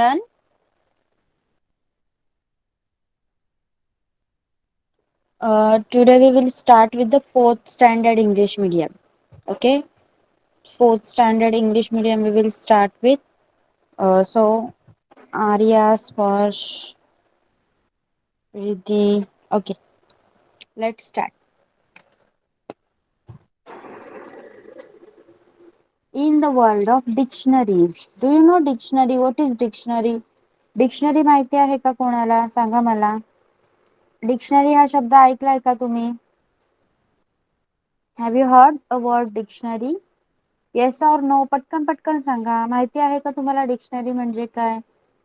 Done? Today we will start with the fourth standard English medium. Okay, fourth standard English medium we will start with. So Arya, Sparsh, Riddhi. Okay, let's start. In the world of dictionaries, do you know dictionary? What is dictionary? Dictionary माहिती आहे का कोणाला? सांगा मला. Dictionary हा शब्द ऐकलाय का तुम्ही? Have you heard a word dictionary? Yes और नो, पटकन पटकन सांगा. माहिती आहे का तुम्हाला डिक्शनरी म्हणजे काय?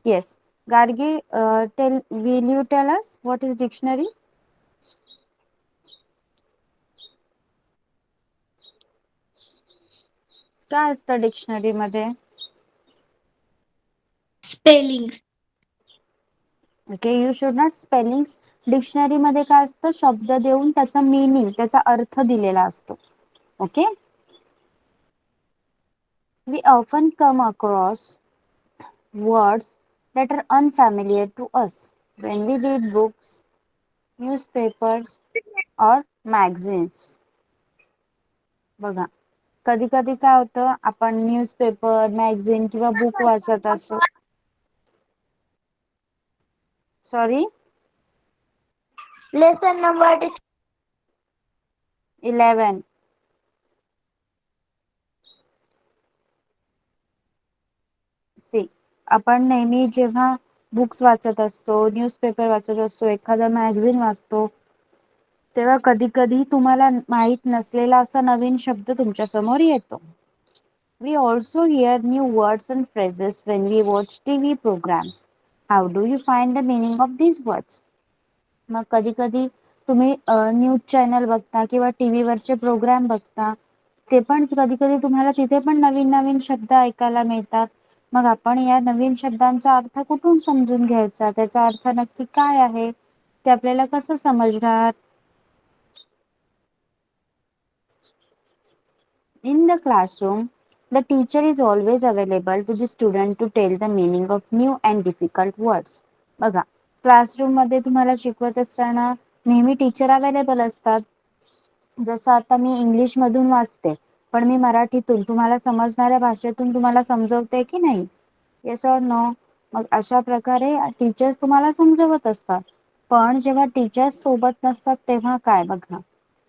Yes. Gargi, tell will you tell us what is dictionary? काय असतं डिक्शनरी मध्ये? Spellings. Okay, you should not spellings. Dictionary मध्ये काय असतं? शब्द देऊन त्याचा मीनिंग, त्याचा अर्थ दिलेला असतो. Okay, we often come across words that are unfamiliar to us when we read books, newspapers or magazines. बघा, कधी कधी काय होतं, आपण न्यूजपेपर, मॅगझिन किंवा बुक वाचत असो. Sorry, lesson number 11. सी, आपण नेहमी जेव्हा बुक्स वाचत असतो, न्यूजपेपर वाचत असतो, एखादा मॅगझिन वाचतो, तेव्हा कधी कधी तुम्हाला माहित नसलेला असा नवीन शब्द तुमच्या समोर येतो. We also hear new words and phrases when we watch TV programs. How do you find the meaning of these words? मग कधी कधी तुम्ही न्यूज चॅनल बघता किंवा टीव्ही वरचे प्रोग्राम बघता, ते पण कधी कधी तुम्हाला तिथे पण नवीन नवीन शब्द ऐकायला मिळतात. मग आपण या नवीन शब्दांचा अर्थ कुठून समजून घ्यायचा, त्याचा अर्थ नक्की काय आहे ते आपल्याला कसं समजणार? In the classroom, the teacher is always available to the student to tell the meaning of new and difficult words. बघा, क्लासरूम मध्ये तुम्हाला शिकवत असताना नेहमी टीचर अवेलेबल असतात. जसं आता मी इंग्लिश मधून वाचते, पण मी मराठीतून तुम्हाला समजणाऱ्या भाषेतून तुम्हाला समजवते की नाही? येस और नो? मग अशा प्रकारे टीचर्स तुम्हाला समजवत असतात. पण जेव्हा टीचर्स सोबत नसतात तेव्हा काय? बघा,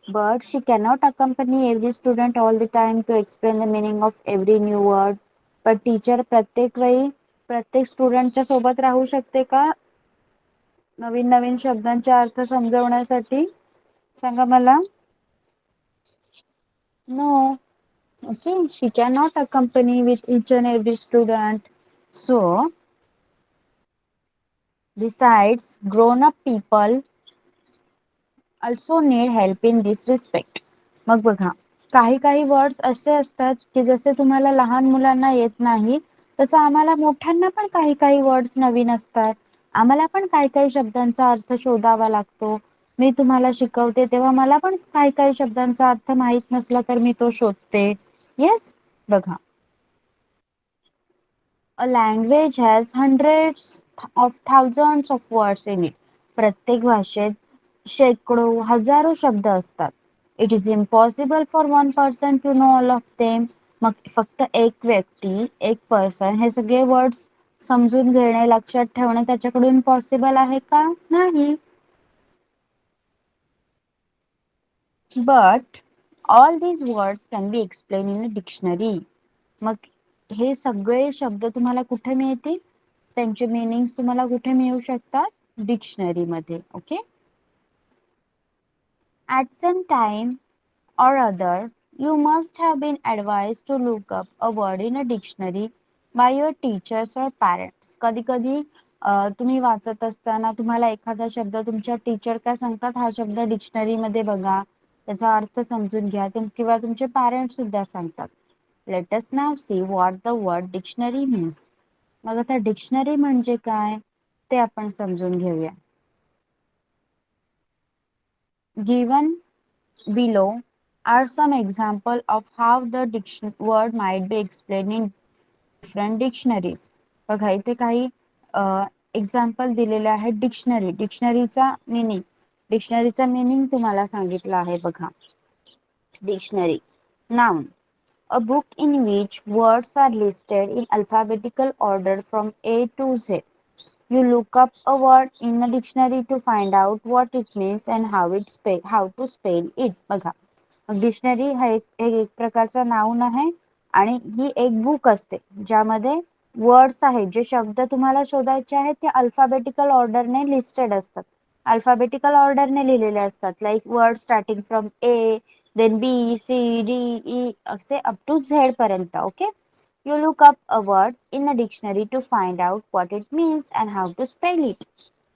but she cannot accompany every student all the time to explain the meaning of every new word. पण टीचर प्रत्येक वेळी प्रत्येक स्टुडंटच्या सोबत राहू शकते का नवीन नवीन शब्दांचे अर्थ समजवण्यासाठी? सांगा मला. No. Okay, she cannot accompany with each and every student. So besides, grown up people also need help in this respect. मग बघा, काही काही वर्ड्स असे असतात की जसे तुम्हाला लहान मुलांना येत नाही, तसं आम्हाला मोठ्यांना पण काही काही वर्ड्स नवीन असतात. आम्हाला पण काही काही शब्दांचा अर्थ शोधावा लागतो. मी तुम्हाला शिकवते तेव्हा मला पण काही काही शब्दांचा अर्थ माहित नसला तर मी तो शोधते. येस, बघा, a language has hundreds of thousands of words in it. प्रत्येक भाषेत शेकडो हजारो शब्द असतात. It is impossible for one person to know all of them. मग फक्त एक व्यक्ती, एक पर्सन हे सगळे वर्ड्स समजून घेणे, लक्षात ठेवणे त्याच्याकडून पॉसिबल आहे का? नाही. But all these words can be explained in a dictionary. मग हे सगळे शब्द तुम्हाला कुठे मिळतील? त्यांचे मीनिंग्स तुम्हाला कुठे मिळू शकतात? डिक्शनरी मध्ये. Okay, at some time or other you must have been advised to look up a word in a dictionary by your teachers or parents. कधी कधी तुम्ही वाचत असताना तुम्हाला एखादा शब्द तुमच्या टीचर काय सांगतात, हा शब्द डिक्शनरी मध्ये बघा, त्याचा अर्थ समजून घ्या, किंवा तुमचे पॅरेंट्स सुद्धा सांगतात. Let us now see what the word dictionary means. मग आता डिक्शनरी म्हणजे काय ते आपण समजून घेऊया. Given below are some example of how the word might be explained in different dictionaries. बघा इथे काही एक्झाम्पल दिलेले आहेत. डिक्शनरीचा मीनिंग तुम्हाला सांगितलं आहे बघा. Dictionary noun a book in which words are listed in alphabetical order from A to Z. You look up a word in a dictionary to find out what it means and how to spell it. बघा dictionary हा एक प्रकारचा noun आहे आणि ही एक book असते ज्यामध्ये words आहेत, जे शब्द तुम्हाला शोधायचे आहेत ते अल्फाबेटिकल ऑर्डरने लिस्टेड असतात, अल्फाबेटिकल ऑर्डरने लिहिलेले असतात. Like word starting from A, then B, C, D, E असे अप टू झेड पर्यंत. Okay, you look up a word in a dictionary to find out what it means and how to spell it.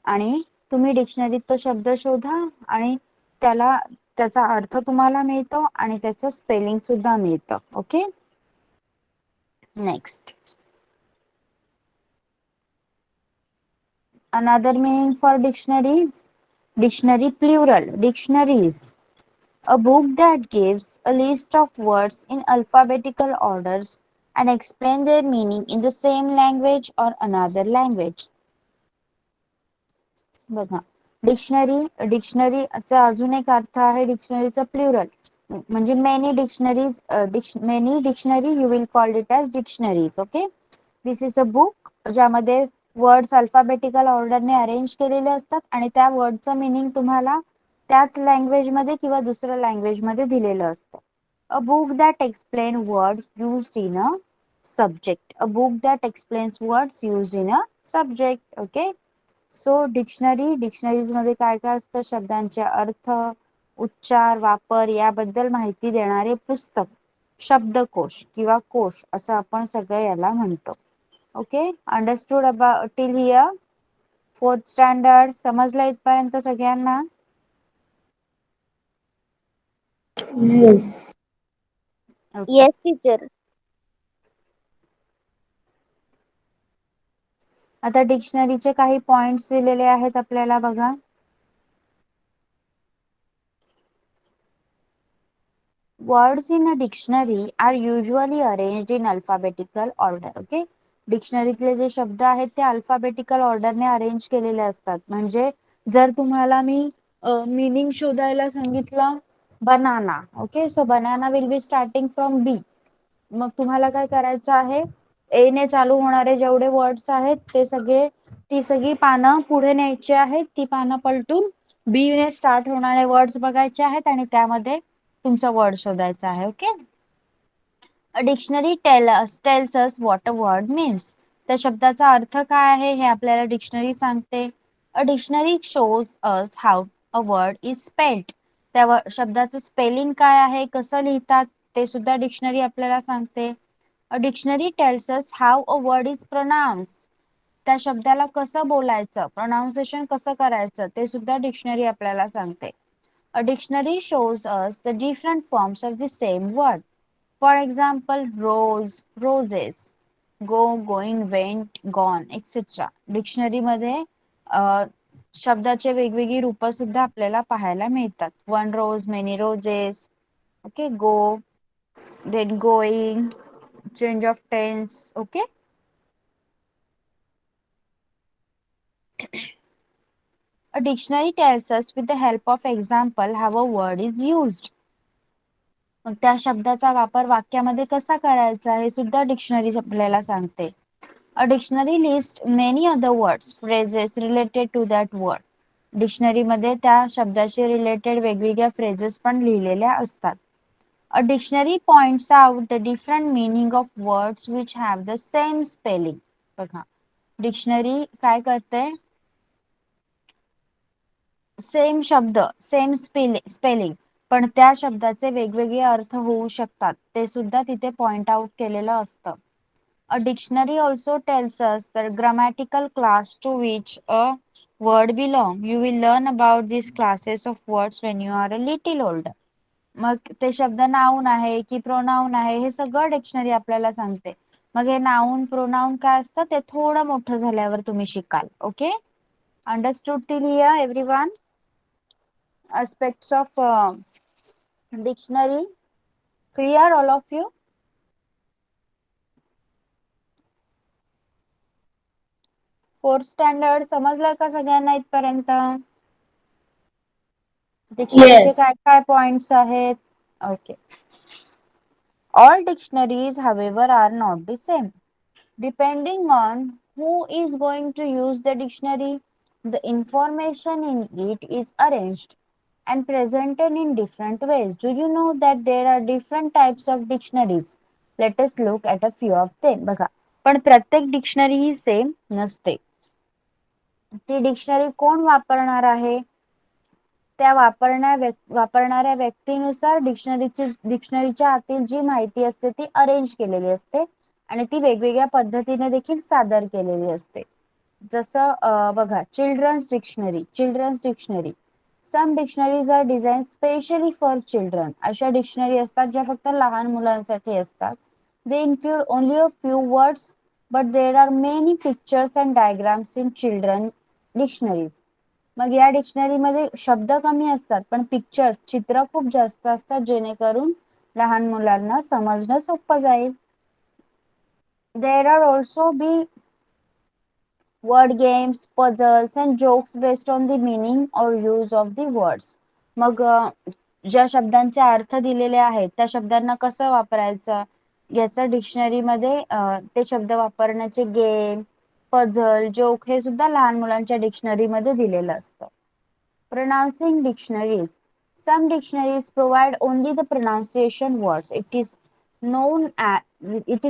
आणि तुम्ही डिक्शनरीत तो शब्द शोधा आणि त्याचा अर्थ तुम्हाला मिळतो आणि त्याचं स्पेलिंग सुद्धा मिळतं. Okay, next another meaning for dictionary plural. Dictionaries, a book that gives a list of words in alphabetical orders and explain their meaning in the same language or another language. बघा डिक्शनरीचा अजून एक अर्थ आहे डिक्शनरीचा plural, म्हणजे many dictionary you will call it as dictionaries. Okay, this is a book ज्यामध्ये words alphabetical ऑर्डरने arrange केलेले असतात आणि त्या वर्डचं मिनिंग तुम्हाला त्याच लँग्वेज मध्ये किंवा दुसऱ्या लँग्वेज मध्ये दिलेलं असतं. A book that explain word used in a subject. A book that explains words used in a subject. Okay, so dictionaries मध्ये काय काय असतं, शब्दांचे अर्थ, उच्चार, वापर याबद्दल माहिती देणारे पुस्तक, शब्दकोश किंवा कोश असं आपण सगळं याला म्हणतो. Okay, understood about till here? Fourth standard समजलं इथपर्यंत सगळ्यांना? Yes. Okay, Yes, teacher. आता डिक्शनरीचे काही पॉइंट्स दिलेले आहेत आपल्याला बघा. Words in a dictionary are usually arranged in alphabetical order. Okay, डिक्शनरीतले जे शब्द आहेत ते अल्फाबेटिकल ऑर्डरने अरेंज केलेले असतात. म्हणजे जर तुम्हाला मी मीनिंग शोधायला सांगितलं banana, okay, so banana will be starting from B. मग तुम्हाला काय करायचं आहे, ए ने चालू होणारे जेवढे वर्ड्स आहेत ती सगळी पानं पुढे न्यायची आहेत, ती पानं पलटून बी ने स्टार्ट होणारे वर्ड्स बघायचे आहेत आणि त्यामध्ये तुमचा वर्ड शोधायचा आहे. Okay, a dictionary tells us what a word means. त्या शब्दाचा अर्थ काय आहे हे आपल्याला डिक्शनरी सांगते. A dictionary shows us how a word is spelled. त्या शब्दाचं स्पेलिंग काय आहे, कसं लिहितात ते सुद्धा डिक्शनरी आपल्याला सांगते. A dictionary tells us how a word is pronounced. त्या शब्दाला कसं बोलायचं, प्रोनाउन्सिएशन कसं करायचं ते सुद्धा डिक्शनरी आपल्याला सांगते. A dictionary shows us the different forms of the same word. For example, rose, roses, go, going, went, gone, etc. Dictionary मध्ये शब्दाचे वेगवेगळी रूप सुद्धा आपल्याला पाहायला मिळतात. One rose, many roses, okay, go, then going, change of tense. Okay, a dictionary tells us with the help of example how a word is used. मग त्या शब्दाचा वापर वाक्यामध्ये कसा करायचा हे सुद्धा डिक्शनरी आपल्याला सांगते. A dictionary list many other words, phrases related to that word. Dictionary मध्ये त्या शब्दाशी रिलेटेड वेगवेगळ्या फ्रेजेस पण लिहिलेल्या असतात. A dictionary points out the different meaning of words which have the same spelling. बघा डिक्शनरी काय करते, सेम शब्द सेम स्पेलिंग पण त्या शब्दाचे वेगवेगळे अर्थ होऊ शकतात ते सुद्धा तिथे पॉइंट आउट केलेलं असतं. A dictionary also tells us the grammatical class to which a word belong. You will learn about these classes of words when you are a little older. मग ते शब्द नाऊन आहे की प्रोनाऊन आहे हे सगळं डिक्शनरी आपल्याला सांगते. मग हे नाऊन प्रोनाऊन काय असतं ते थोडं मोठं झाल्यावर तुम्ही शिकाल. Okay, understood till here everyone? Aspects of dictionary clear all of you? Fourth standard समजलं का सगळ्यांना इथपर्यंत? डिक्शनरीचे Yes. काय काय पॉइंट्स आहेत? Okay. All dictionaries, however, are not the same. Depending on who is going to use the dictionary, the information in it is arranged and presented in different ways. Do you know that there are different types of dictionaries? Let us look at a few of them. बघा, पण प्रत्येक dictionary ही same नसते. ती dictionary कोण वापरणार आहे? त्या वापरणाऱ्या व्यक्तीनुसार डिक्शनरीच्या आतील जी माहिती असते ती अरेंज केलेली असते आणि ती वेगवेगळ्या पद्धतीने देखील सादर केलेली असते. जसं बघा, children's dictionary. Some dictionaries are design specially for children. अशा डिक्शनरी असतात ज्या फक्त लहान मुलांसाठी असतात. They include only a few words but there are many pictures and diagrams in children dictionaries. मग या डिक्शनरी मध्ये शब्द कमी असतात पण पिक्चर्स, चित्र खूप जास्त असतात जेणेकरून लहान मुलांना समजणं सोपं जाईल. There are also be word games, puzzles and jokes based on the meaning or use of the words. मग ज्या शब्दांचे अर्थ दिलेले आहेत त्या शब्दांना कसं वापरायचं याचं डिक्शनरी मध्ये ते शब्द वापरण्याचे गेम, पझल, जोक हे सुद्धा लहान मुलांच्या डिक्शनरी मध्ये दिलेलं असतं. Pronouncing dictionaries. Some dictionaries provide only the pronunciation words. It is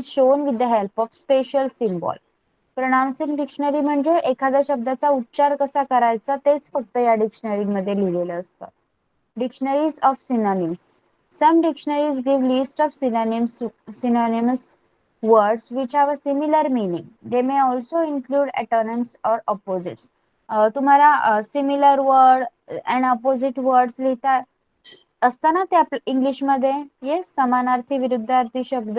shown with the help of special symbol. Pronouncing dictionary म्हणजे एखाद्या शब्दाचा उच्चार कसा करायचा तेच फक्त या डिक्शनरी मध्ये लिहिलेलं असतं. Dictionaries of synonyms. Some dictionaries give list of synonymous words which have a similar meaning. They may also include antonyms or opposites. तुम्हाला similar word and opposite words लिहिता असताना ते आपल्या इंग्लिश मध्ये. येस, समानार्थी विरुद्धार्थी शब्द.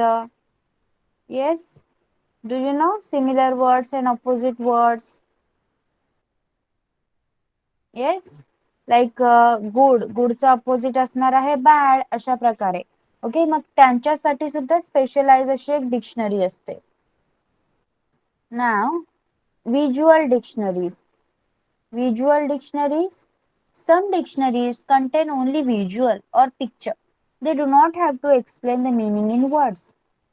Yes, do you know similar words and opposite words? Yes, like गुडचं अपोजिट असणार आहे बॅड, अशा प्रकारे. ओके, मग त्यांच्यासाठी सुद्धा स्पेशलाइज अशी एक डिक्शनरी असते. नाव visual dictionaries. Visual dictionaries. Some dictionaries contain only visual or picture. They do not have to explain the meaning in words,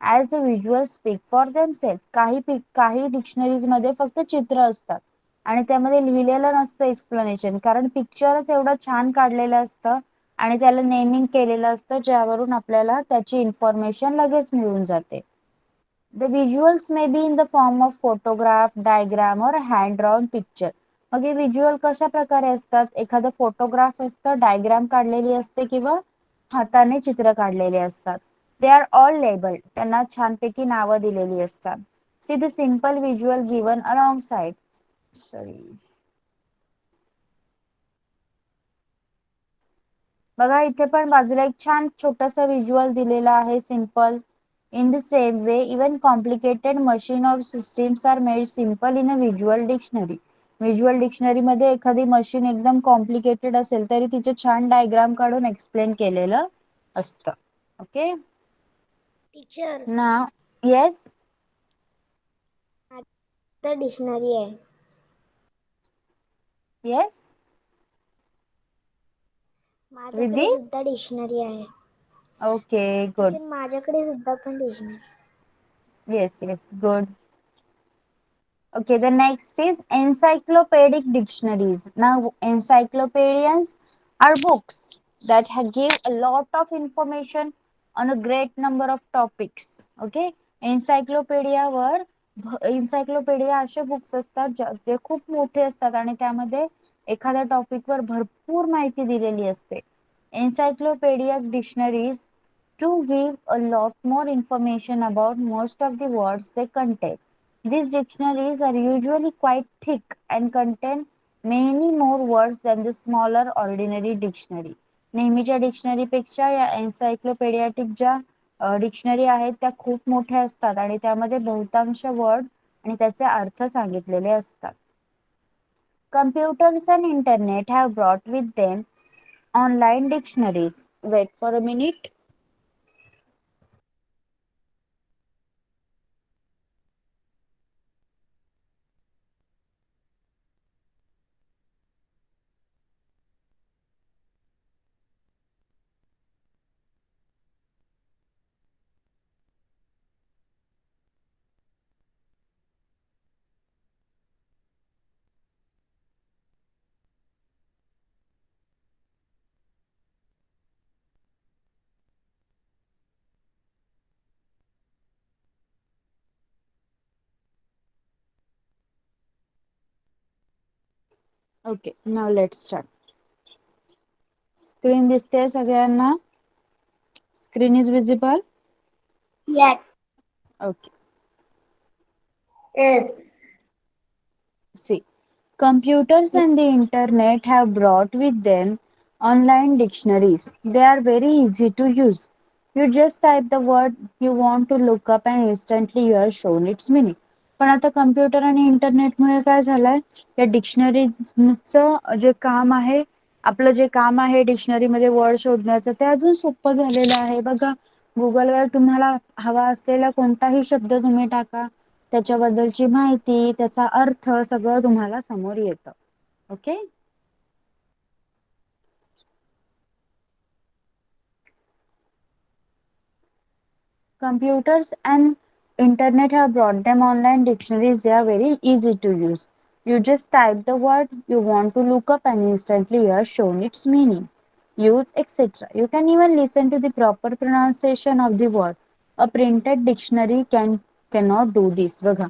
as the visuals speak for themselves. काही डिक्शनरीज मध्ये फक्त चित्र असतात आणि त्यामध्ये लिहिलेलं नसतं एक्सप्लेनेशन, कारण पिक्चरच एवढं छान काढलेलं असतं आणि त्याला नेमिंग केलेलं असतं ज्यावरून आपल्याला त्याची इन्फॉर्मेशन लगेच मिळून जाते. The visuals may be in the form of photograph, diagram or hand drawn picture. मग हे व्हिज्युअल कशा प्रकारे असतात? एखादं फोटोग्राफ असतं, डायग्राम काढलेली असते किंवा हाताने चित्र काढलेले असतात. They are all labelled. त्यांना छानपैकी नावं दिलेली असतात. See the simple visual given along side. Sorry, बघा इथे पण बाजूला एक छान छोटस व्हिज्युअल दिलेलं आहे, simple. In the same way, even complicated machine or systems are made simple in a visual dictionary. Visual dictionary मध्ये एखादी मशीन एकदम कॉम्प्लिकेटेड असेल तरी तिचे छान डायग्राम काढून एक्सप्लेन केलेलं असतं. ओके, टीचर, ना येस, तर डिक्शनरी आहे. येस माझ्याकडे विधी. सुद्धा डिक्शनरी आहे. Okay, good. टीचर, माझ्याकडे सुद्धा पण dictionary. Yes yes, good. Okay, the next is encyclopedic dictionaries. Now, encyclopedias are books that give a lot of information on a great number of topics. Okay, encyclopedia असे books असतात जे खूप मोठे असतात आणि त्यामध्ये एखाद्या टॉपिक वर भरपूर माहिती दिलेली असते. Encyclopedic dictionaries to give a lot more information about most of the words they contain. These dictionaries are usually quite thick and contain many more words than the smaller ordinary dictionary. नेहमीच्या dictionary पेक्षा या एन्सायक्लोपेडियाटिक ज्या dictionary आहेत त्या खूप मोठ्या असतात आणि त्यामध्ये बहुतांश वर्ड आणि त्याचे अर्थ सांगितलेले असतात. Computers and internet have brought with them online dictionaries. Wait for a minute. Okay, now let's start. Screen दिसते सगळ्यांना? Screen is visible? Yes. Okay. Yes. See, computers and the internet have brought with them online dictionaries. They are very easy to use. You just type the word you want to look up and instantly you are shown its meaning. पण आता computer आणि इंटरनेटमुळे काय झालंय, या डिक्शनरीचं जे काम आहे, आपलं जे काम आहे डिक्शनरीमध्ये वर्ड शोधण्याचं, ते अजून सोपं झालेलं आहे. बघा, गुगलवर तुम्हाला हवा असलेला कोणताही शब्द तुम्ही टाका, त्याच्याबद्दलची माहिती, त्याचा अर्थ सगळं तुम्हाला समोर येतं. Okay. Computers and internet have brought them online dictionaries. They are very easy to use. You just type the word you want to look up and instantly you are shown its meaning, use, etc. You can even listen to the proper pronunciation of the word. A printed dictionary cannot do this. बघा,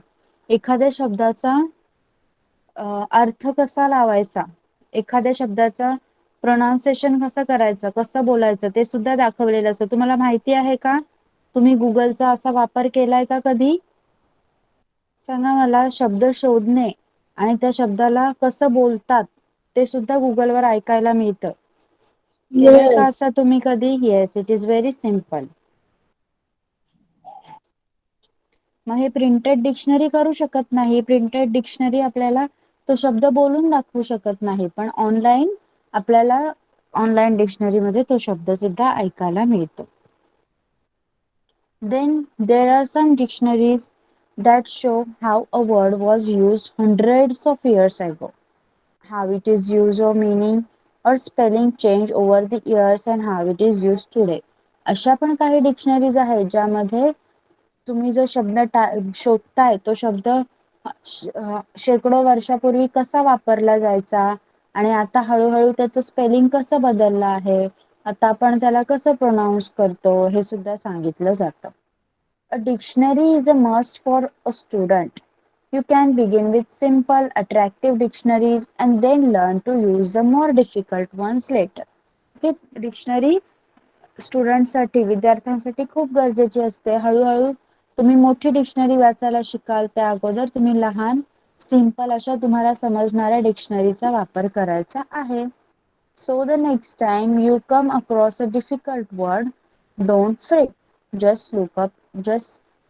एखाद्या शब्दाचा अर्थ कसा लावायचा, एखाद्या शब्दाचा pronunciation कसं करायचं, कसं बोलायचं, ते सुद्धा दाखवलेलं असतं. तुम्हाला माहिती आहे का? तुम्ही गुगलचा असा वापर केलाय का कधी? सांगा मला. शब्द शोधणे आणि त्या शब्दाला कसं बोलतात ते सुद्धा गुगलवर ऐकायला मिळतं. केलंय का असं तुम्ही कधी? Yes, it is very simple. मग हे प्रिंटेड डिक्शनरी करू शकत नाही. प्रिंटेड डिक्शनरी आपल्याला तो शब्द बोलून दाखवू शकत नाही, पण ऑनलाईन आपल्याला ऑनलाईन डिक्शनरी मध्ये तो शब्द सुद्धा ऐकायला मिळतो. Then there are some dictionaries that show how a word was used hundreds of years ago, how it is used or meaning or spelling change over the years and how it is used today. अशा पण काही dictionaries आहेत ज्यामध्ये तुम्ही जो शब्द शोधताय तो शब्द शेकडो वर्षापूर्वी कसा वापरला जायचा आणि आता हळूहळू त्याचं स्पेलिंग कसं बदललं आहे, आता आपण त्याला कसं प्रोनाऊन्स करतो, हे सुद्धा सांगितलं जातं. A dictionary is a must for a student. You can begin with simple, attractive dictionaries and then learn to use the more difficult ones later. Okay, dictionary स्टुडंटसाठी, विद्यार्थ्यांसाठी खूप गरजेची असते. हळूहळू तुम्ही मोठी डिक्शनरी वाचायला शिकाल त्या अगोदर तुम्ही लहान, सिंपल अशा तुम्हाला समजणाऱ्या डिक्शनरीचा वापर करायचा आहे. So the next time you come across a difficult word, don't fret. Just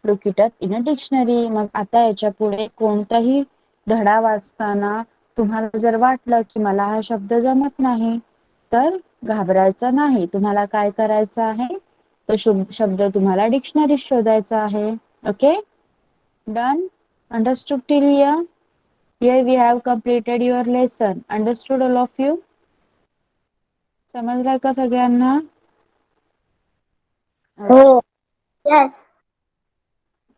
look it up in a dictionary. मग आता याच्या पुढे कोणताही धडा वाचताना तुम्हाला जर वाटलं की मला हा शब्द जमत नाही, तर घाबरायचं नाही. तुम्हाला काय करायचं आहे, तो शब्द तुम्हाला डिक्शनरीत शोधायचा आहे. Okay, done? Understood till here? Here we have completed your lesson. Understood all of you? समजलं का सगळ्यांना? Oh. Yes.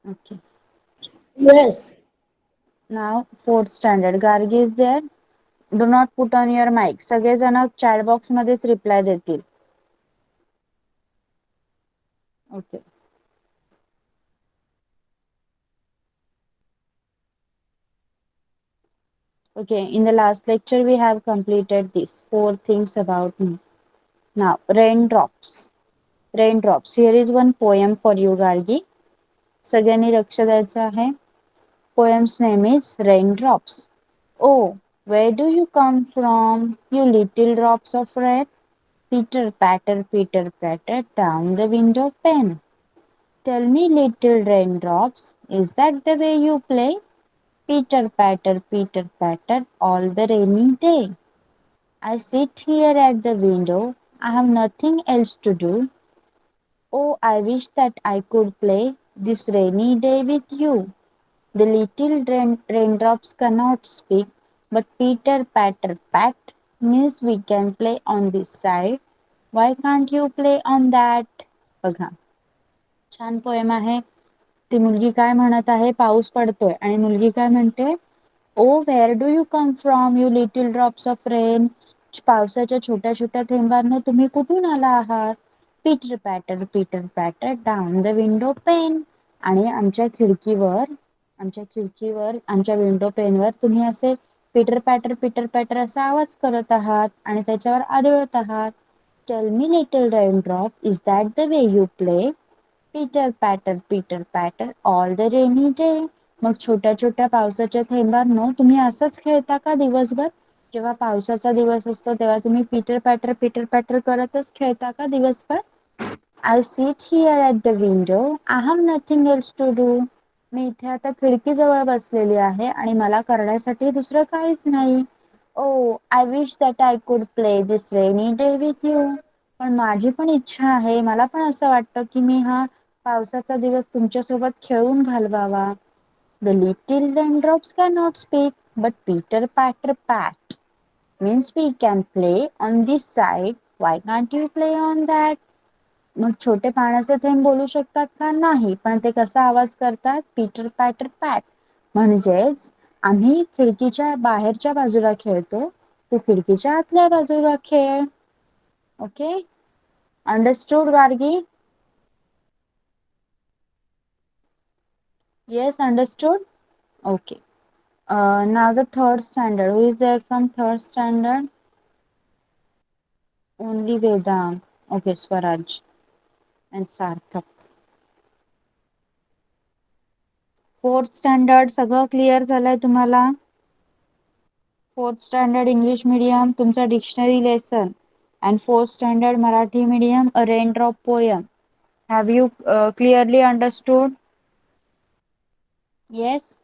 Okay. Yes. Now fourth standard. Gargi is there? Do not put on your mic. सगळेजण chat box मध्येच reply देतील. Okay. Okay, in the last lecture we have completed these 4 things about me. Now, raindrops. Raindrops. Here is one poem for you, Gargi. सगळ्यांनी लक्ष द्यायचं आहे. Poem's name is Raindrops. Oh, where do you come from, you little drops of rain? Pitter patter down the window pane. Tell me, little raindrops, is that the way you play? Pitter patter all the rainy day. I sit here at the window, I have nothing else to do. Oh, I wish that I could play this rainy day with you. The little raindrops cannot speak, but Peter patter pat means we can play on this side. Why can't you play on that? बघा, छान poem आहे. ती मुलगी काय म्हणत आहे, पाऊस पडतोय आणि मुलगी काय म्हणते, oh where do you come from you little drops of rain. पावसाच्या छोट्या छोट्या थेंबांना तुम्ही कुठून आला आहात? Pitter patter down the window pane. आणि आमच्या खिडकीवर आमच्या विंडो पेनवर तुम्ही असे पिटर पॅटर असा आवाज करत आहात आणि त्याच्यावर आदळत आहात. Tell me little raindrop, is that the way you play? Pitter patter all the rainy day. मग छोट्या छोट्या पावसाच्या थेंबांनो तुम्ही असंच खेळता का दिवसभर? जेव्हा पावसाचा दिवस असतो तेव्हा तुम्ही पिटर पॅटर करतच खेळता का दिवसभर? I sit here at the window, I have nothing else to do. मी इथे आता खिडकीजवळ बसलेली आहे आणि मला करण्यासाठी दुसरं काहीच नाही. Oh I wish that I could play this rainy day with you. पण माझी पण इच्छा आहे, मला पण असं वाटतं की मी हा पावसाचा दिवस तुमच्यासोबत खेळून घालवावा. The little raindrops cannot speak, but Peter Patter pat means we can play on this side. Why can't you play on that? मग छोटे पाण्याचे थेंब बोलू शकतात का? नाही. पण ते कसा आवाज करतात? पीटर पॅटर पॅट. म्हणजेच आम्ही खिडकीच्या बाहेरच्या बाजूला खेळतो, तू खिडकीच्या आतल्या बाजूला खेळ. Okay, understood Gargi? Yes, understood? Okay. Now the third standard. Who is there from third standard? Only Vedang. Okay, Swaraj and Sarthak. Fourth standard सगळं क्लिअर झालंय तुम्हाला? फोर्थ स्टँडर्ड इंग्लिश मीडियम तुमचा dictionary lesson and fourth standard Marathi medium a raindrop poem. Have you clearly understood? Yes.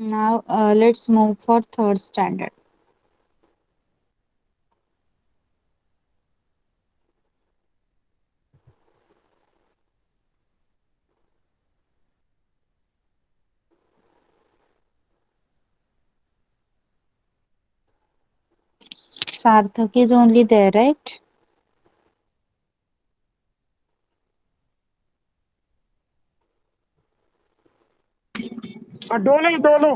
Now let's move for third standard. Sarthak is only there, right? डोलो डोलो.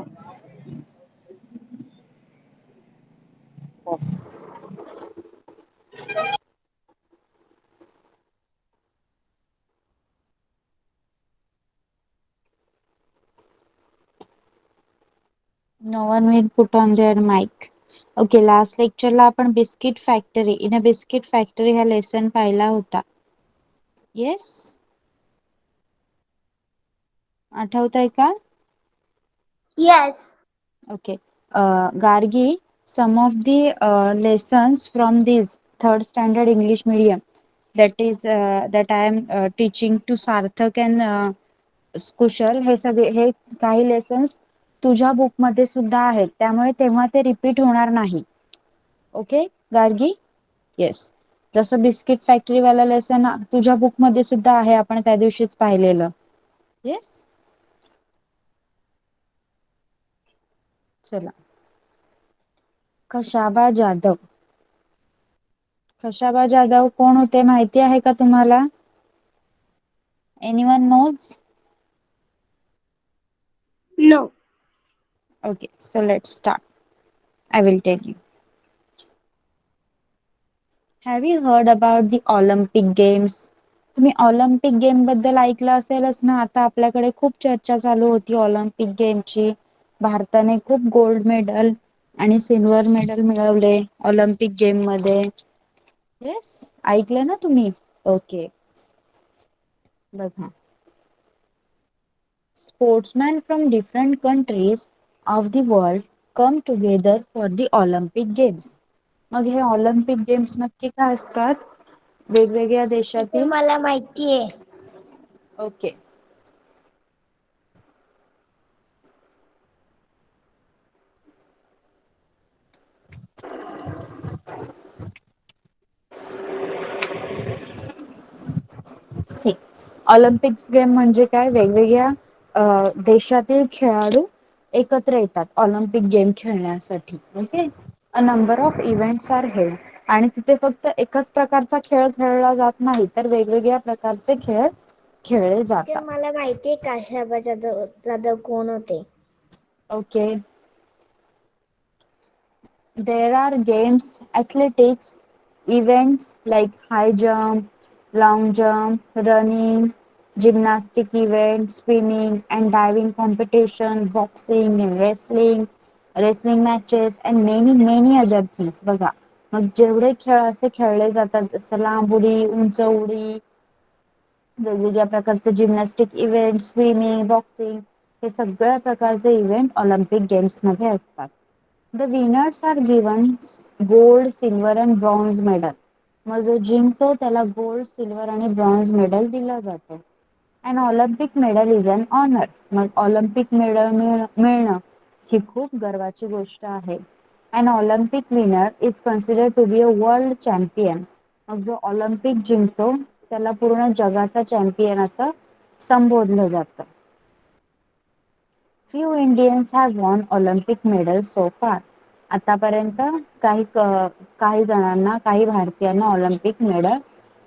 No one will put on their mic. Okay, last लेक्चरला आपण biscuit factory in a biscuit factory हा lesson पाहिला होता. Yes, आठवतंय का? Yes. Okay. Gargi, some of the lessons from this third standard English medium that I am teaching to Sarthak and कुशल हे सगळे हे काही लेसन्स तुझ्या बुक मध्ये सुद्धा आहेत, त्यामुळे तेव्हा ते रिपीट होणार नाही. ओके गार्गी? येस. जसं बिस्किट फॅक्टरी वाला लेसन तुझ्या बुक मध्ये सुद्धा आहे, आपण त्या दिवशीच पाहिलेलं. येस, चला. खशाबा जाधव. खशाबा जाधव कोण होते माहिती आहे का तुम्हाला? Anyone knows? No. Okay, so let's start. I will tell you. Have you heard about the Olympic Games? तुम्ही ऑलिम्पिक गेम बद्दल ऐकलं असेलच ना. आता आपल्याकडे खूप चर्चा चालू होती ऑलिम्पिक गेमची. भारताने खूप गोल्ड मेडल आणि सिल्वर मेडल मिळवले ऑलिम्पिक गेम मध्ये. येस, ऐकलं ना तुम्ही? ओके, बघा. Sportsmen from different countries of the world come together for the Olympic Games. मग हे ऑलिम्पिक गेम्स नक्की काय असतात? वेगवेगळ्या टीचर देशातील. मला माहिती आहे. ओके, सी ऑलिम्पिक्स गेम म्हणजे काय? वेगवेगळ्या देशातील खेळाडू एकत्र येतात ऑलिम्पिक गेम खेळण्यासाठी. Okay, a number of events are held. आणि तिथे फक्त एकच प्रकारचा खेळ खेळला जात नाही, तर वेगवेगळ्या प्रकारचे खेळ खेळले टीचर जातात. मला माहिती आहे काशाबा जाधव कोण होते. Okay, there are games, athletics, events like high jump, long jump, running. gymnastic events, swimming and diving competition, boxing and wrestling matches and many other things बघा. मग जेवढे खेळ असे खेळले जातात जसं लांब उडी, उंच उडी, वेगवेगळ्या प्रकारचे जिम्नॅस्टिक इव्हेंट, स्विमिंग, बॉक्सिंग हे सगळ्या प्रकारचे इव्हेंट ऑलिम्पिक गेम्स मध्ये असतात. The winners are given gold, silver and bronze medal. मग जो जिंकतो त्याला गोल्ड, सिल्वर आणि ब्रॉन्झ मेडल दिलं जातं. And Olympic medal is an honour. मग ऑलिम्पिक मेडल मिळणं ही खूप गर्वाची गोष्ट आहे. An Olympic winner is considered to be a world champion. मग जो ऑलिम्पिक जिंकतो त्याला पूर्ण जगाचा चॅम्पियन असं संबोधलं जातं. Few Indians have won Olympic medal so far. आतापर्यंत काही जणांना, काही भारतीयांना ऑलिम्पिक मेडल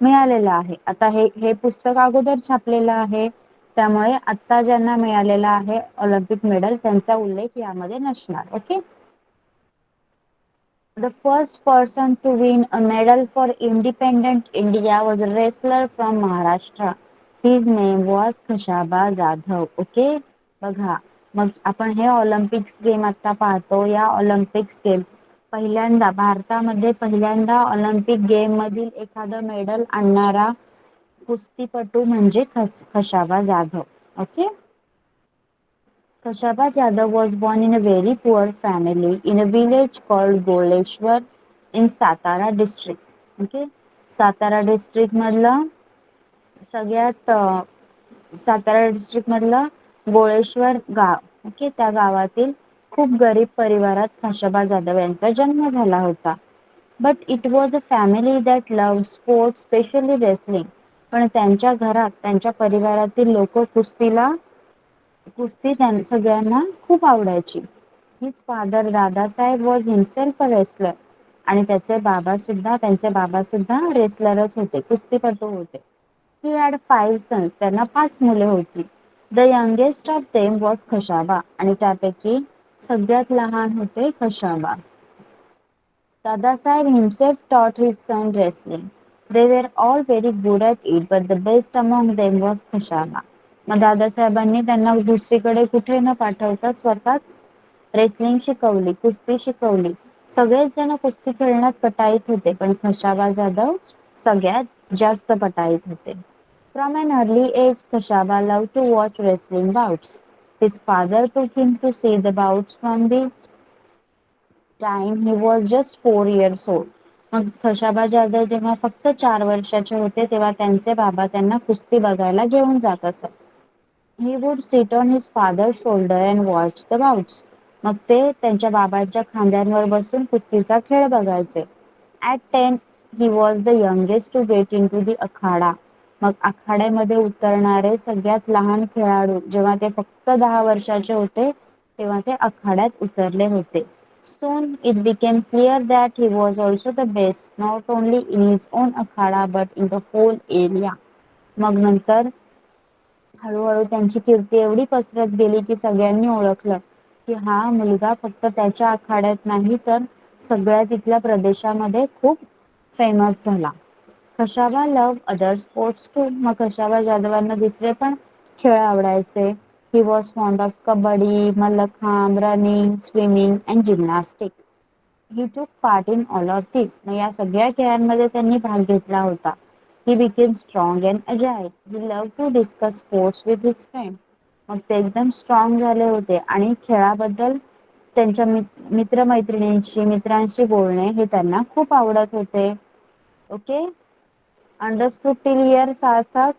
मिळालेलं आहे. आता हे पुस्तक अगोदर छापलेलं आहे, त्यामुळे आता ज्यांना मिळालेलं आहे ऑलिम्पिक मेडल त्यांचा उल्लेख यामध्ये नसणार. Okay. The first person to win a medal for independent India was a wrestler from Maharashtra. His name was Khashaba Jadhav. Okay. बघा, मग आपण हे ऑलिम्पिक्स गेम आता पाहतो. या ऑलिम्पिक्स गेम पहिल्यांदा भारतामध्ये पहिल्यांदा ऑलिम्पिक गेम मधील एखादं मेडल आणणारा कुस्तीपटू म्हणजे Khashaba Jadhav. Okay. Kashaba Jadhav was born in a very poor family in a village called Goleshwar in Satara district. Okay. Satara district मधलं सगळ्यात सातारा डिस्ट्रिक्ट मधलं गोळेश्वर गाव. ओके. त्या गावातील खूप गरीब परिवारात खशाबा जाधव यांचा जन्म झाला होता. But it was a family that loved sports, specially wrestling. पण त्यांच्या घरात, त्यांच्या परिवारातील लोक कुस्ती सगळ्यांना खूप आवडायची. His father Dadasaheb was himself a wrestler. आणि त्यांचे बाबा सुद्धा रेसलरच होते, कुस्तीपटू होते. He had 5 sons. त्यांना 5 मुले होती. The youngest of them was Khashaba. आणि त्यापैकी सगळ्यात लहान होते Khashaba. Dadasaheb himself taught his son wrestling. They were all very good at it, but the best among them was Khashaba. मग दादासाहेबांनी त्यांना दुसरीकडे कुठे न पाठवता स्वतःच रेसलिंग शिकवली, कुस्ती शिकवली. सगळेच जण कुस्ती खेळण्यात पटाईत होते, पण खशाबा जाधव सगळ्यात जास्त पटाईत होते. From an early age, Khashaba loved to watch wrestling bouts. His father took him to see the bouts from the time he was just 4 years old. मग खशाबा जाधव जेव्हा फक्त 4 वर्षाचे होते तेव्हा त्यांचे बाबा त्यांना कुस्ती बघायला घेऊन जात असत. He would sit on his father's shoulder and watch the bouts. मग ते त्यांच्या बाबांच्या खांद्यांवर बसून कुस्तीचा खेळ बघायचे. At 10, he was the youngest to get into the akhada. मग आखाड्यामध्ये उतरणारे सगळ्यात लहान खेळाडू जेव्हा ते फक्त 10 वर्षाचे होते तेव्हा ते आखाड्यात उतरले होते. Soon it became clear that he was also the best, not only in his own akhada but in the whole area. मग नंतर हळूहळू त्यांची कीर्ती एवढी पसरत गेली की सगळ्यांनी ओळखलं की हा मुलगा फक्त त्याच्या आखाड्यात नाही तर सगळ्या तिथल्या प्रदेशामध्ये खूप फेमस झाला. Khashaba love other sports too. मग खशाबा जाधवांना दुसरे पण खेळ आवडायचे. He was fond of kabaddi, mallakhamb, running, swimming and gymnastic. He took part in all of this. मग या सगळ्या खेळांमध्ये त्यांनी भाग घेतला होता. He became strong and agile. He love to discuss sports with his friend. मग ते एकदम स्ट्रॉंग झाले होते आणि खेळाबद्दल त्यांच्या मित्रांशी बोलणे हे त्यांना खूप आवडत होते. Okay. Understood till here Sarthak?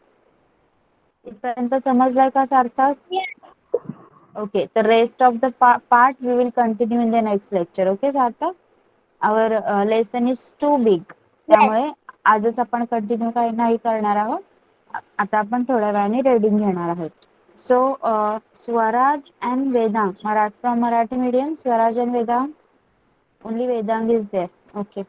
इथपर्यंत समजलाय का सार्थक? Yes. ओके. तर rest of the part we will continue in the next lecture. Okay Sarthak? Our lesson is too big. Yes. त्यामुळे आजच आपण कंटिन्यू काही नाही करणार आहोत. आता आपण थोड्या वेळाने रेडिंग घेणार आहोत. So Swaraj and Vedang, from Marathi medium. Swaraj and Vedang, only Vedang is there. Okay.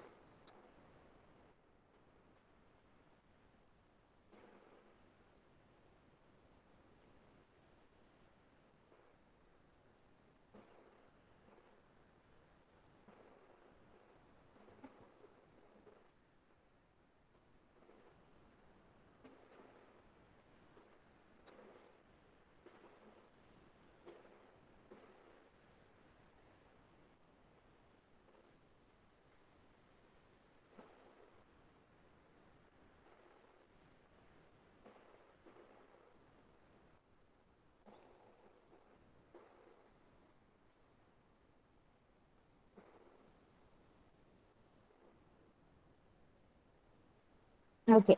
Okay.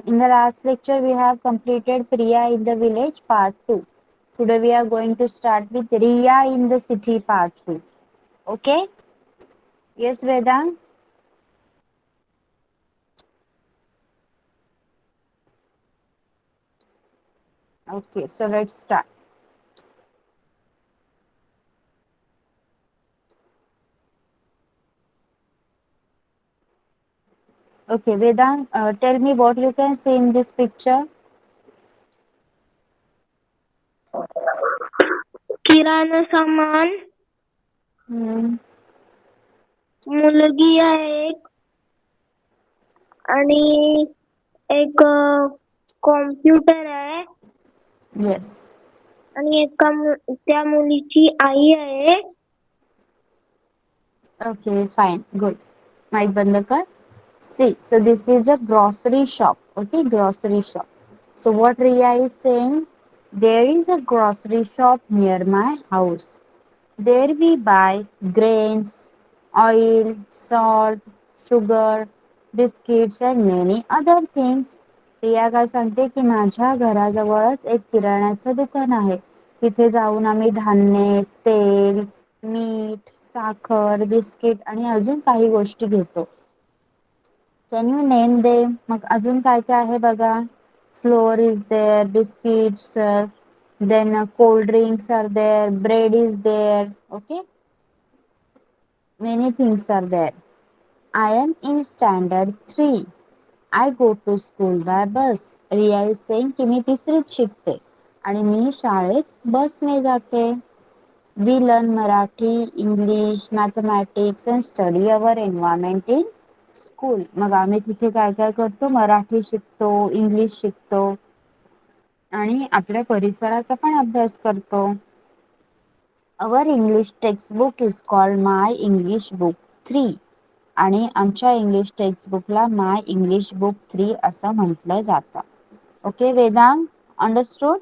In the last lecture, we have completed Priya in the village part 2. Today, we are going to start with Riya in the city part 2. Okay? Yes, Vedant? Okay, so let's start. Okay, Vedant, tell me what you can see in this picture. किराणा सामान, Hmm. मुलगी आहे एक आणि एक computer आहे Yes. आणि त्या मुलीची आई आहे. Okay, fine. Good. Mic बंद कर. See, so this is a grocery shop. Okay, grocery shop. So what Riya is saying, there is a grocery shop near my house. There we buy grains, oil, salt, sugar, biscuits and many other things. Riya काय सांगते की माझ्या घराजवळच एक किराण्याचं दुकान आहे. तिथे जाऊन आम्ही धान्य, तेल, मीठ, साखर, बिस्किट आणि अजून काही गोष्टी घेतो. Can you name them? मग अजून काय काय आहे बघा. Flour is there, biscuits, then cold drinks are there, bread is there. Okay, many things are there. I am in standard 3. I go to school by bus. Riya is saying की मी तिसरीत शिकते आणि मी शाळेत बसने जाते. We learn Marathi, English, mathematics and study our environment in school. मग आम्ही तिथे काय काय करतो? मराठी शिकतो, इंग्लिश शिकतो आणि आपल्या परिसराचा पण अभ्यास करतो. Our English textbook is called My English Book 3 आणि आमच्या इंग्लिश टेक्स्टबुकला माय इंग्लिश बुक 3 असं म्हटलं जातं. ओके वेदांग, अंडरस्टूड?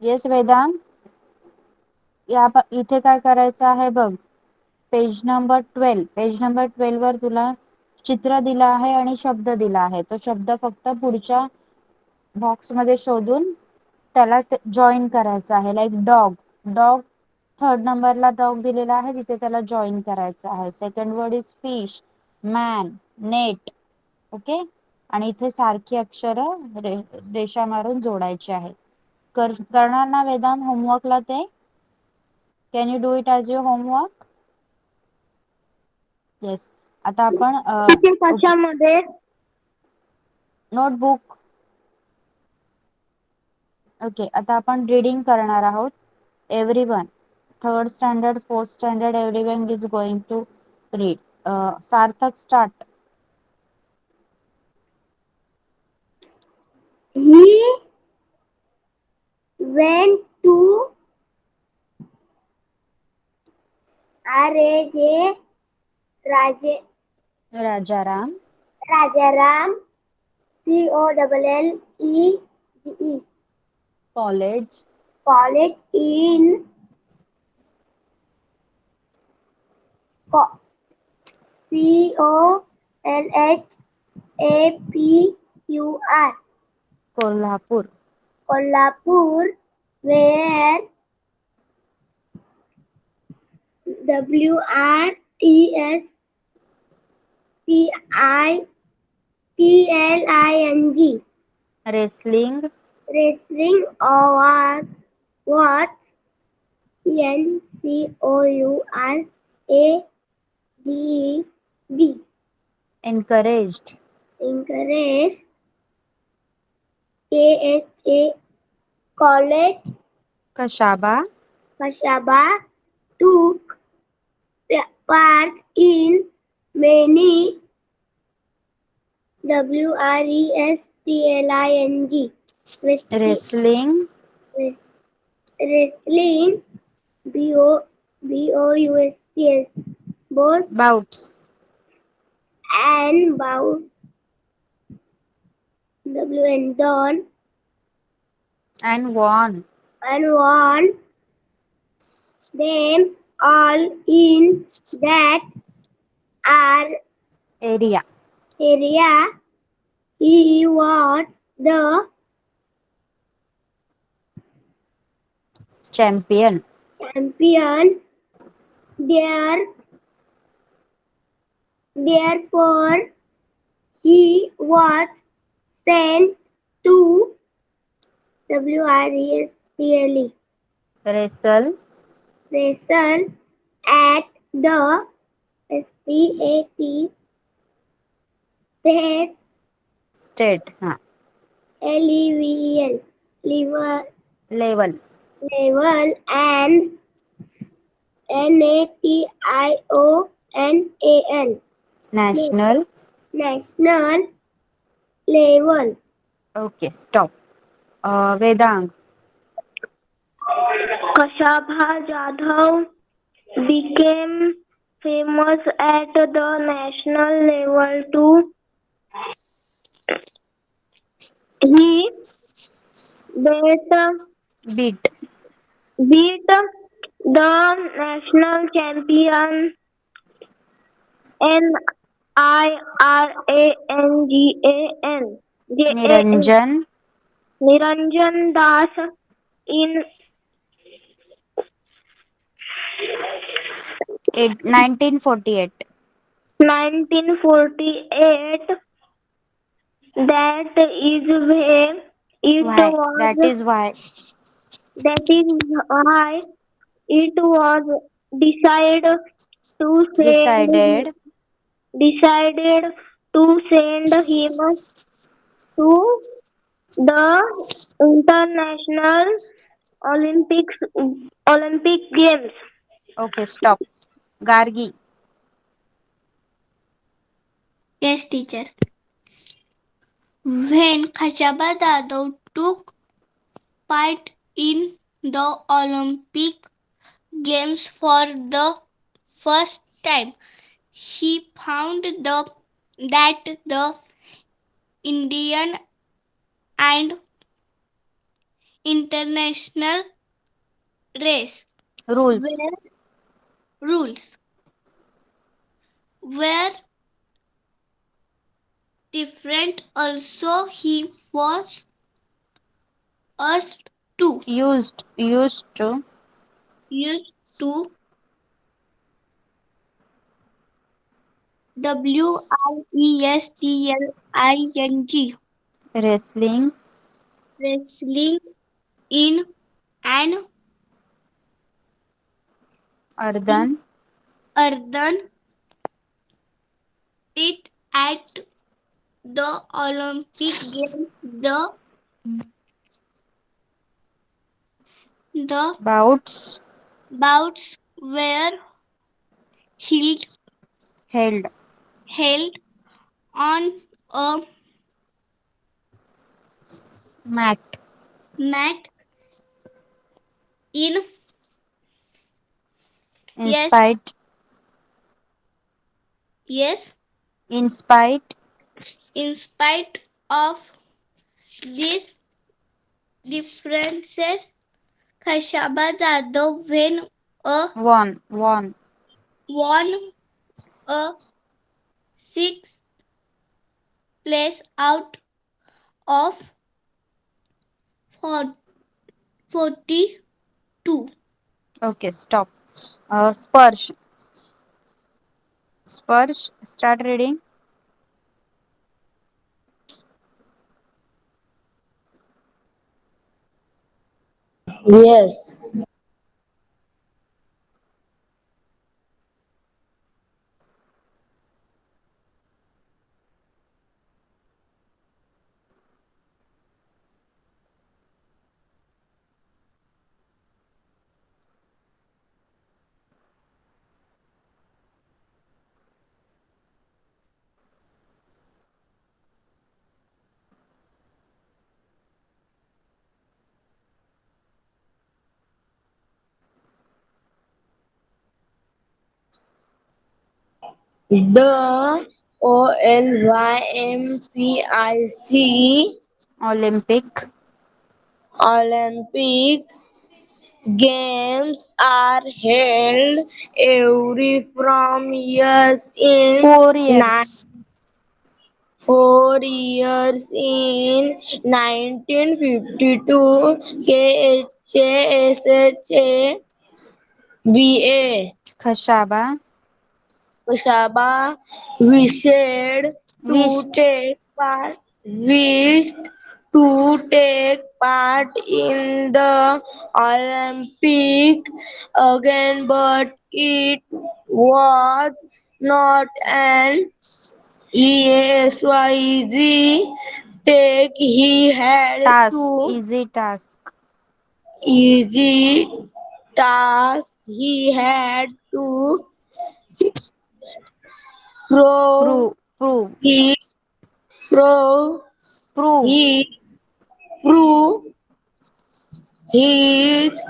येस वेदांग? इथे काय करायचं आहे बघ. Page number 12. पेज नंबर 12 वर तुला चित्र दिलं आहे आणि शब्द दिला आहे. तो शब्द फक्त पुढच्या बॉक्स मध्ये शोधून त्याला जॉईन करायचा आहे. Like dog. डॉग 3rd नंबरला डॉग दिलेला आहे, तिथे त्याला जॉईन करायचं आहे. Second word is fish, man, net. Okay, आणि इथे सारखी अक्षर रेषा मारून जोडायची आहे. करणार ना वेदांत होमवर्कला ते? Can you do it as your homework? Yes. आता आपण किती कशामध्ये? नोटबुक. ओके, आता आपण रीडिंग करणार आहोत. Everyone, 3rd standard, 4th standard, everyone is going to read. Sarthak, start. He went to R.A.J. Rajaram Rajaram College college college in Colhapur Kolhapur. Kolhapur where WRESTITLING wrestling wrestling or what ENCOURAGED encouraged encourage KHA college कशाबा Kashaba took part in many WRESTLING wrestling wrestling BOUSTS both bouts and bout WN Don and von and won them all in that are area. area. He was the Champion. champion. There, therefore, he was sent to WRESTLE Wrestle. wrestle at the STAT state State. हाँ. level, Level. level and NATIONAL National. national level. Okay, stop. Vedang. Kashabha Jadhav became famous at the national level too. He beat, Beat. beat the national champion NIRANGAN Niranjan. Niranjan Das in 1948. 1948. That is when it Why? That was is why. that is why it was decided to send Decided. decided to send him to the International Olympics Olympic Games. Okay, stop. Gargi. Yes, teacher. When Khashaba Dadov took part in the Olympic Games for the first time, he found that the Indian and international race Rules. were rules were different. Also, he was asked to Used to. use to WRESTLING Wrestling. wrestling in an Ardan. earthen pit at the Olympic Games. The Bouts. bouts were held, Held. held on a Mat. mat in In yes spite. yes In spite. in spite of these differences, Khashaba Jadhav a Won. won a sixth place out of 42. Okay, stop. Spursh. Spursh. Start reading. Yes. The Olympic Olympic. Olympic Games are held every from years in 4 nine years. 4 years in 1952 KHSHA BA. Khashaba. Kushaba wished to Wished. take part wished to take part in the Olympic again, but it was not an easy take. He had Task. to Easy task. easy task. He had to prove Prove. Prove. he prove Prove. he prove his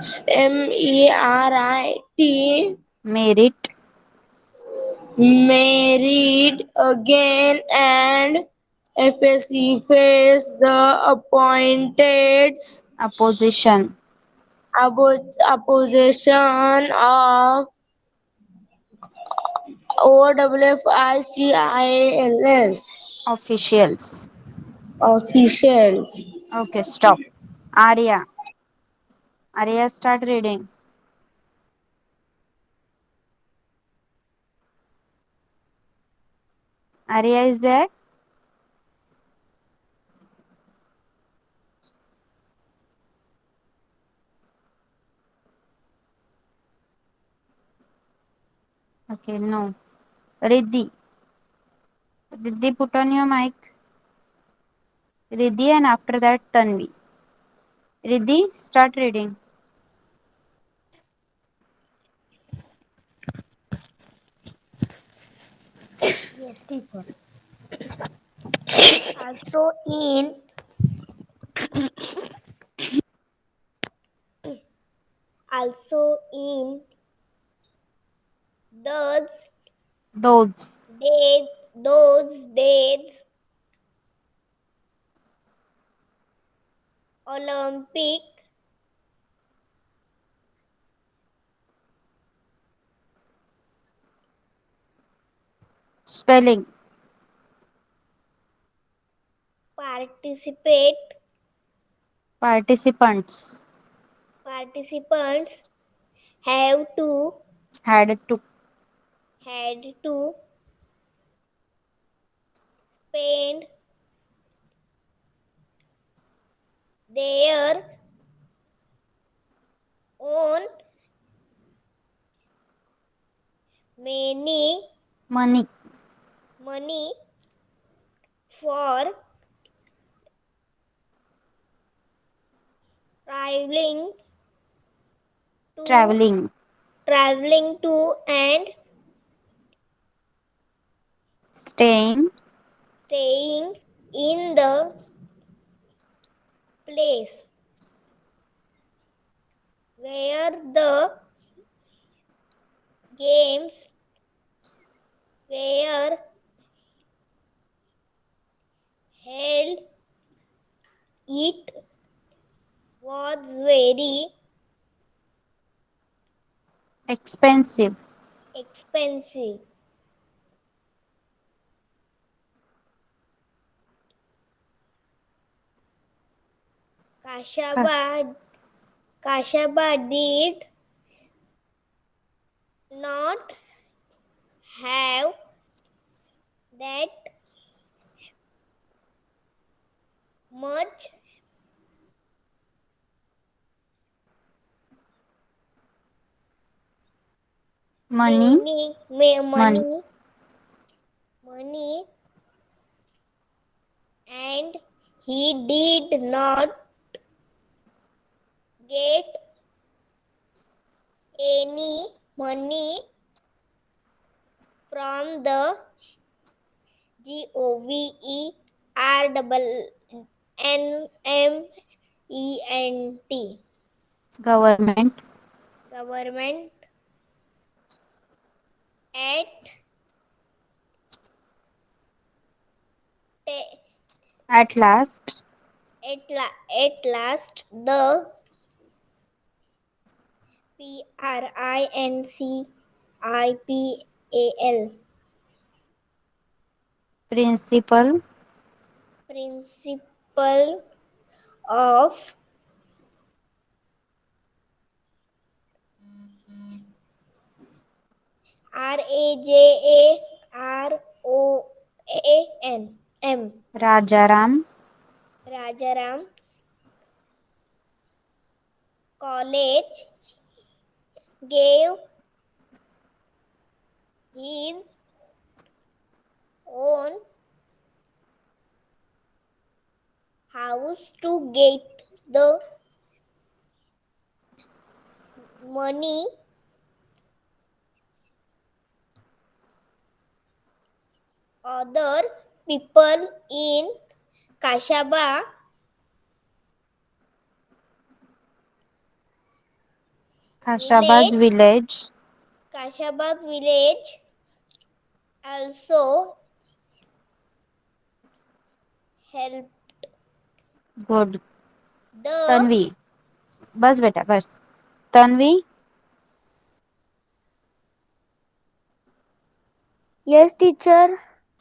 Merit. merit again, and FSC faced the appointed Opposition. opposition of OWFICILS Officials. officials. Okay, stop. Arya. Arya, start reading. Arya is there? Okay, no. Riddhi. Riddhi, put on your mic. Riddhi, and after that, Tanvi. Riddhi, start reading. Yes, teacher. Also in also in those Those. those days Olympic Spelling. participate Participants. participants have to Had to. had to spend their own many Money. money for traveling to Traveling. traveling to and Staying. staying in the place where the games were held. It was very Expensive. expensive. Ka- Kashaba did not have that much Money. Money. money, and he did not get any money from the GOVERNMENT Government. government at ta- At last. at last the PRINCIPAL Principal. Principle of RAJAROAN. Rajaram Rajaram College gave his own house to get the money other people in Kashaba Khashabaz village Kashabad village also helped good. the Tanvi, बस बेटा बस. Tanvi, Yes, teacher.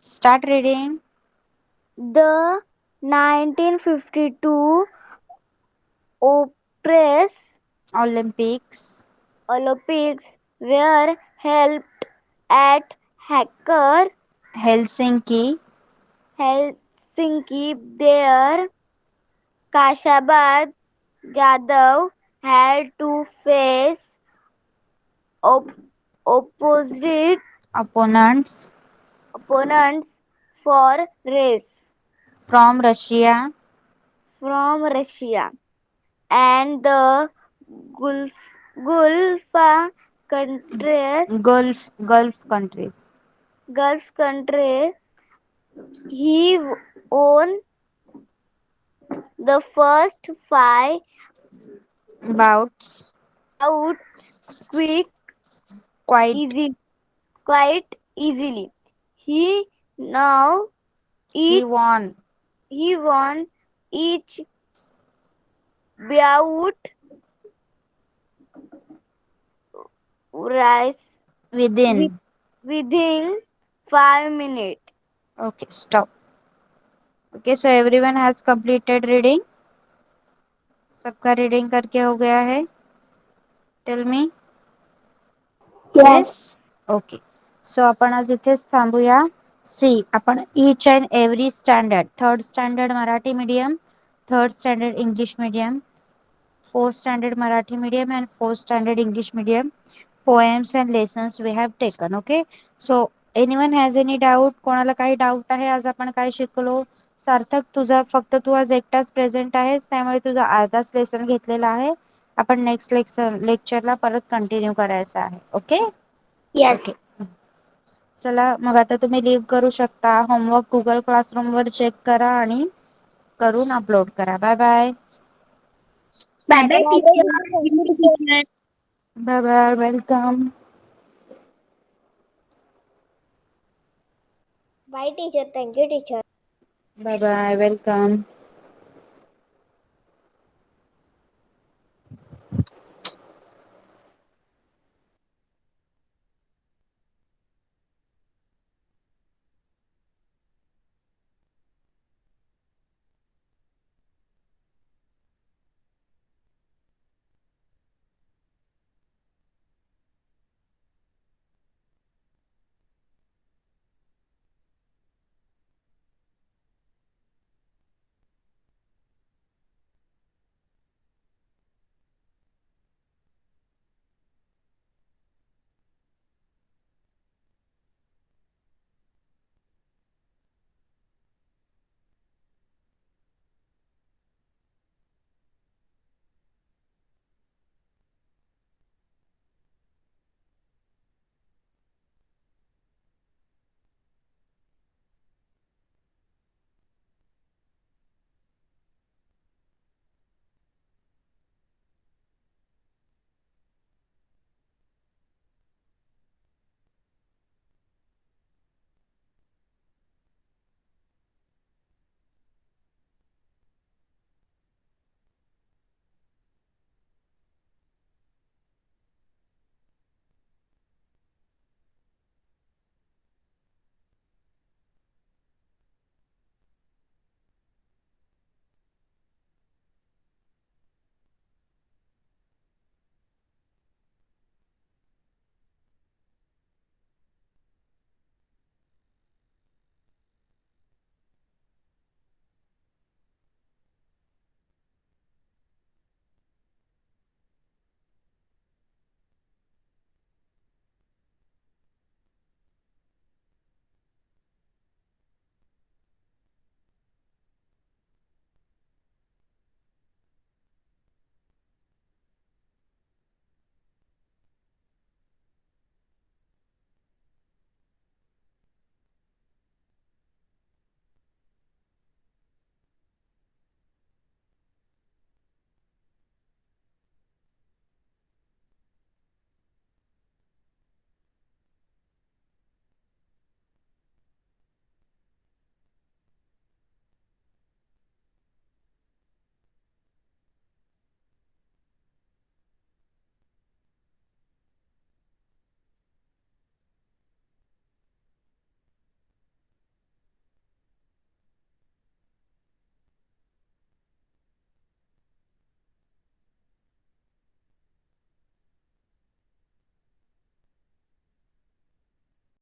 start reading. The 1952 Paris Olympics, Olympics were held at Hacker, Helsinki, Helsinki. There, Kashabad Jadhav had to face op- opposite opponents opponents for race from Russia, from Russia and the Gulf countries. Gulf countries. Gulf country. He won the first five Bouts, bouts quick, quite easy, quite easily. He now he each won he won each bout rice within. within 5 minutes. Okay, stop. Okay, so everyone has completed reading. सबका reading करके हो गया है. Tell me. Yes. Okay. So आपण आज इथेच थांबूया. C आपण each and every standard, third standard Marathi medium, third standard English medium, fourth standard Marathi medium and fourth standard English medium poems and lessons we have taken. Okay, so anyone has any doubt? कोणाला काही doubt आहे? आज आपण काय शिकलो? सार्थक, तुझा फक्त तू आज एकटाच प्रेझेंट आहेस, त्यामुळे तुझा अर्धाच लेसन घेतलेला आहे. आपण नेक्स्ट लेक्चरला परत कंटिन्यू करायचं आहे. Okay Yes. ओके. चला मग आता तुम्ही लिव्ह करू शकता. होमवर्क गुगल क्लासरूम वर चेक करा आणि करून अपलोड करा. Bye bye. Bye bye, teacher. Thank you, teacher. Bye bye. Welcome. bye teacher. Thank you teacher. Bye bye. Welcome.